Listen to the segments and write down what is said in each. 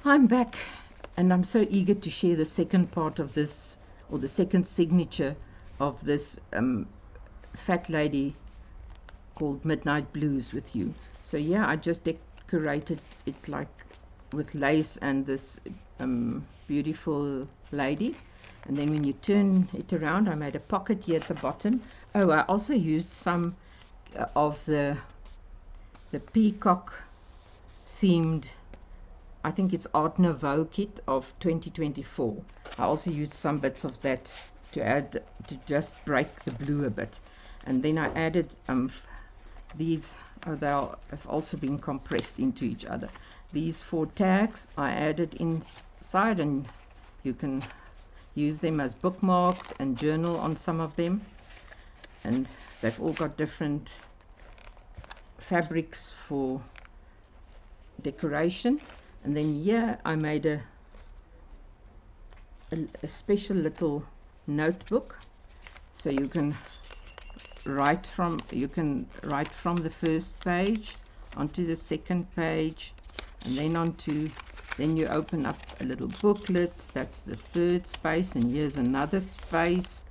I'm back, and I'm so eager to share the second part of this, or the second signature of this fat lady called Midnight Blues with you. So yeah, I just decorated it like with lace and this beautiful lady. And then when you turn it around, I made a pocket here at the bottom. Oh, I also used some of the peacock themed, I think it's Art Nouveau kit of 2024. I also used some bits of that to add, to just break the blue a bit. And then I added these, they have also been compressed into each other. These 4 tags I added inside, and you can use them as bookmarks and journal on some of them. And they've all got different fabrics for decoration. And then here I made a special little notebook, so you can write from the first page onto the second page, and then you open up a little booklet. That's the third space, and here's another space,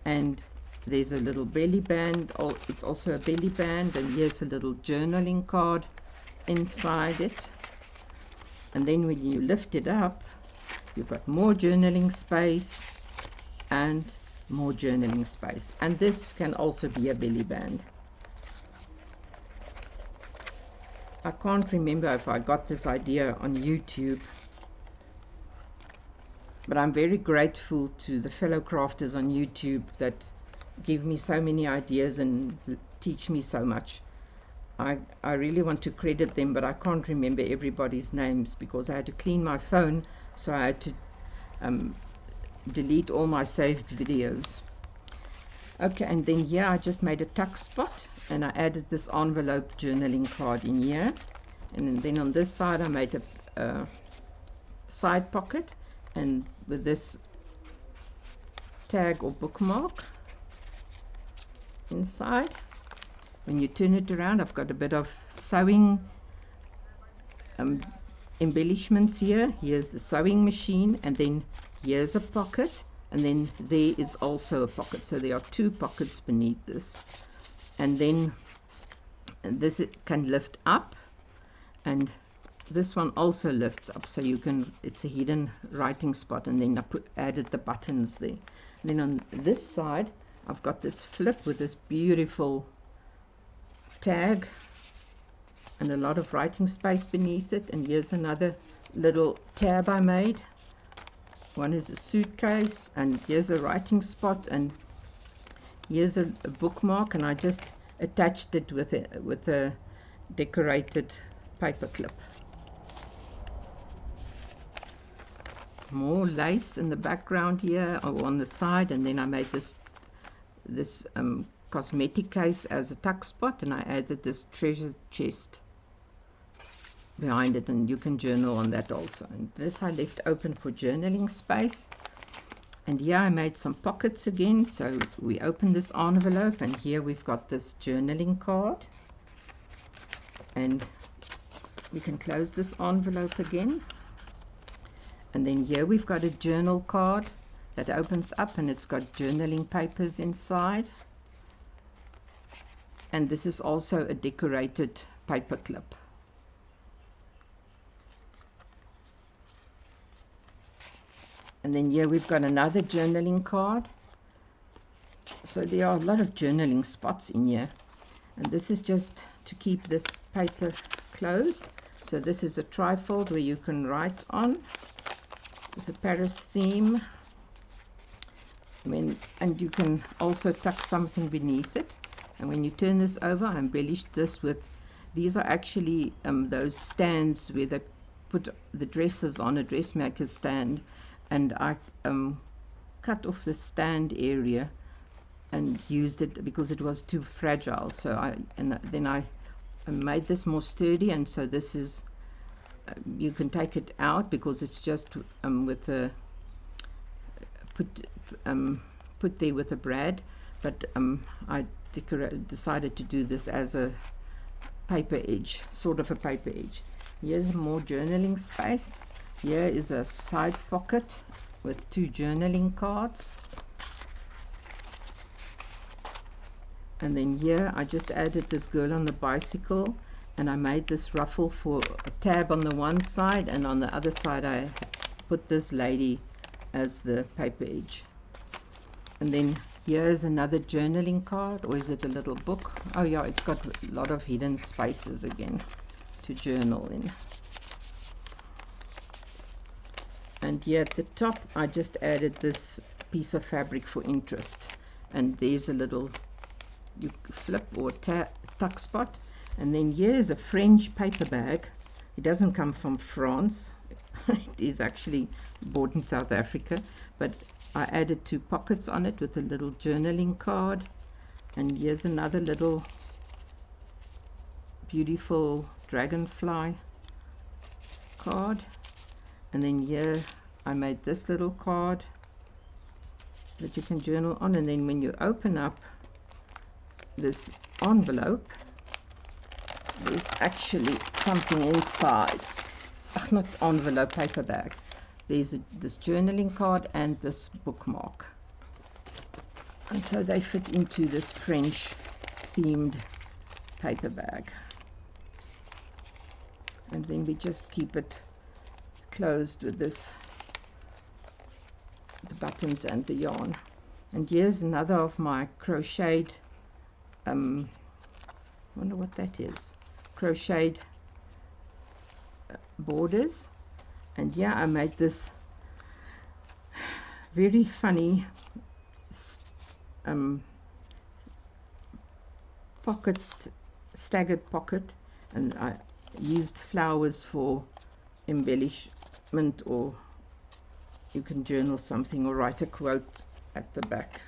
and there's a little belly band. It's also a belly band, and here's a little journaling card inside it. And then when you lift it up, you've got more journaling space and more journaling space. And this can also be a belly band. I can't remember if I got this idea on YouTube, but I'm very grateful to the fellow crafters on YouTube that give me so many ideas and teach me so much. I really want to credit them, but I can't remember everybody's names because I had to clean my phone, so I had to delete all my saved videos. Okay, and then here I just made a tuck spot, and I added this envelope journaling card in here. And then on this side I made a side pocket, and with this tag or bookmark inside. When you turn it around, I've got a bit of sewing embellishments here. Here's the sewing machine, and then here's a pocket, and then there is also a pocket. So there are 2 pockets beneath this. And then this can lift up, and this one also lifts up, so you can, it's a hidden writing spot. And then I added the buttons there. And then on this side I've got this flip with this beautiful tag and a lot of writing space beneath it. And here's another little tab I made. One is a suitcase, and here's a writing spot, and here's a bookmark, and I just attached it with a decorated paper clip. More lace in the background here, or on the side, and then I made this cosmetic case as a tuck spot, and I added this treasure chest behind it, and you can journal on that also. And this I left open for journaling space. And here I made some pockets again, so we open this envelope, and here we've got this journaling card, and we can close this envelope again. And then here we've got a journal card that opens up, and it's got journaling papers inside. And this is also a decorated paper clip. And then here we've got another journaling card. So there are a lot of journaling spots in here. And this is just to keep this paper closed. So this is a trifold where you can write on with a Paris theme. And you can also tuck something beneath it. And when you turn this over, I embellished this with, these are actually those stands where they put the dresses on, a dressmaker stand. And I cut off the stand area and used it because it was too fragile. So then I made this more sturdy, and so this is, you can take it out because it's just with a put there with a brad. But I decided to do this as a paper edge, sort of a paper edge. Here's more journaling space, Here is a side pocket with 2 journaling cards. And then here I just added this girl on the bicycle, and I made this ruffle for a tab on the one side, and on the other side I put this lady as the paper edge. And then here's another journaling card, or is it a little book? Oh yeah, it's got a lot of hidden spaces again to journal in. And here at the top I just added this piece of fabric for interest, and there's a little you flip or tuck spot. And then here's a French paper bag. It doesn't come from France. It is actually bought in South Africa, but I added 2 pockets on it with a little journaling card. And here's another little beautiful dragonfly card. And then here I made this little card that you can journal on. And then when you open up this envelope, there's actually something inside. Not envelope, paper bag. There's this journaling card and this bookmark, and so they fit into this French themed paper bag. And then we just keep it closed with this, the buttons and the yarn. And here's another of my crocheted wonder what that is, crocheted borders. And yeah, I made this very funny pocket, staggered pocket, and I used flowers for embellishment, or you can journal something or write a quote at the back.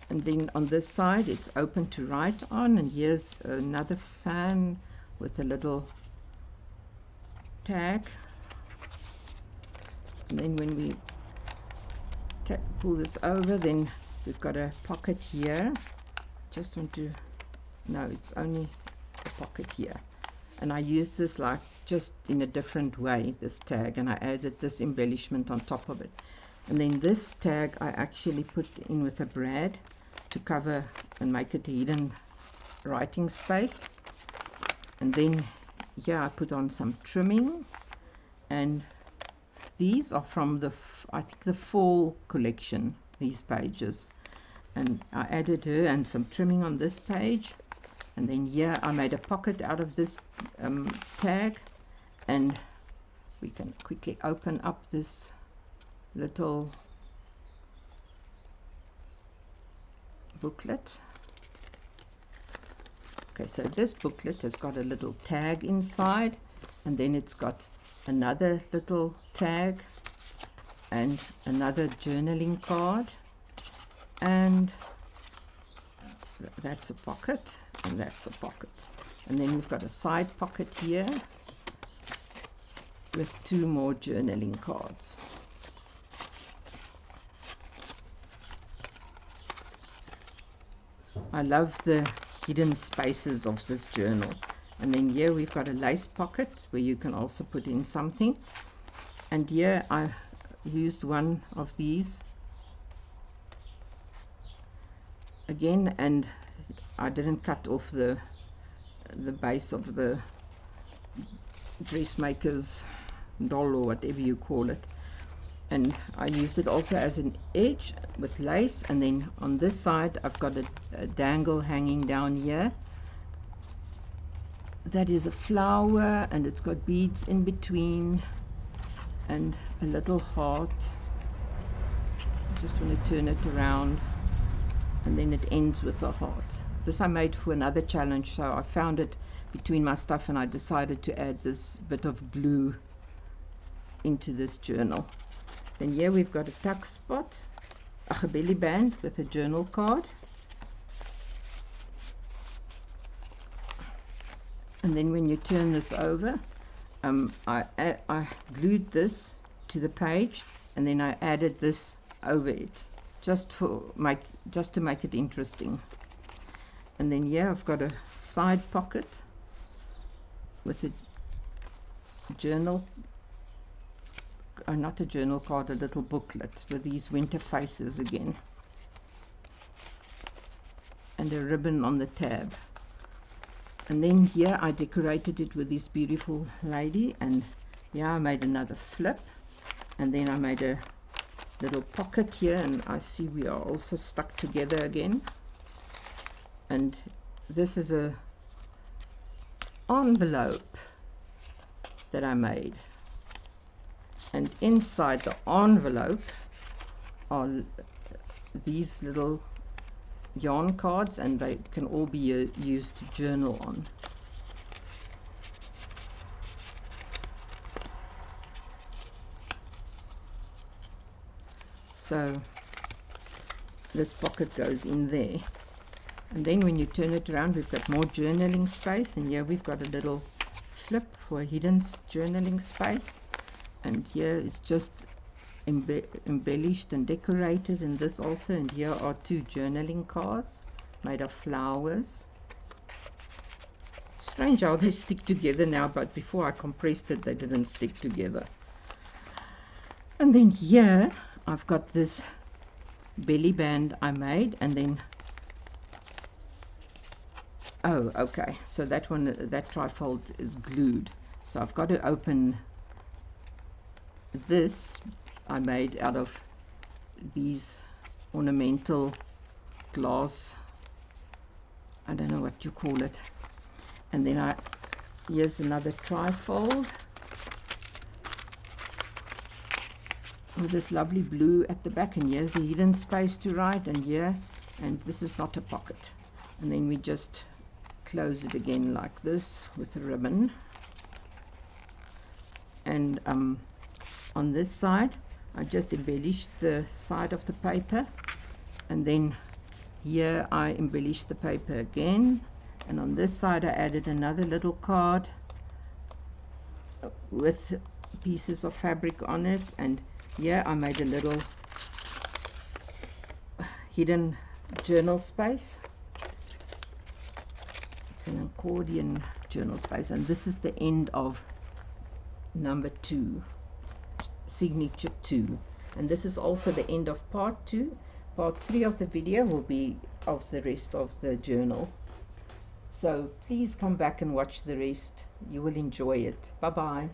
And then on this side it's open to write on, and here's another fan with a little tag. And then when we pull this over, then we've got a pocket here. Just want to, no, it's only a pocket here, and I used this like just in a different way, this tag, and I added this embellishment on top of it. And then this tag I actually put in with a brad to cover and make it a hidden writing space. And then here I put on some trimming, and these are from the I think the fall collection, these pages, and I added her and some trimming on this page. And then here I made a pocket out of this tag, and we can quickly open up this little booklet. Okay, so this booklet has got a little tag inside, and then it's got another little tag and another journaling card, and that's a pocket, and that's a pocket. And then we've got a side pocket here with 2 more journaling cards. I love the hidden spaces of this journal. And then here we've got a lace pocket where you can also put in something. And here I used one of these again, and I didn't cut off the base of the dressmaker's doll, or whatever you call it, and I used it also as an edge with lace. And then on this side I've got a dangle hanging down here. That is a flower, and it's got beads in between and a little heart. I just want to turn it around, and then it ends with a heart. This I made for another challenge, so I found it between my stuff and I decided to add this bit of blue into this journal. Then here we've got a tuck spot, a belly band with a journal card. And then when you turn this over, I glued this to the page, and then I added this over it just to make it interesting. And then here I've got a side pocket with a journal, not a journal card, a little booklet with these winter faces again, and a ribbon on the tab. And then here I decorated it with this beautiful lady, and here I made another flip, and then I made a little pocket here, and I see we are also stuck together again. And this is a envelope that I made, and inside the envelope are these little yarn cards, and they can all be used to journal on. So this pocket goes in there, and then when you turn it around, we've got more journaling space, and here we've got a little flip for a hidden journaling space, and here it's just embellished and decorated, and this also, and here are two journaling cards made of flowers. Strange how they stick together now, but before I compressed it they didn't stick together. And then here I've got this belly band I made, and then oh okay, so that one, that trifold is glued, so I've got to open this. I made out of these ornamental glass, I don't know what you call it, and then here's another trifold with this lovely blue at the back, and here's a hidden space to write, and here, and this is not a pocket, and then we just close it again like this with a ribbon. And on this side I just embellished the side of the paper, and then here I embellished the paper again, and on this side I added another little card with pieces of fabric on it, and here I made a little hidden journal space. It's an accordion journal space, and this is the end of number 2, signature 2, and this is also the end of part 2. Part 3 of the video will be of the rest of the journal, so please come back and watch the rest. You will enjoy it. Bye bye.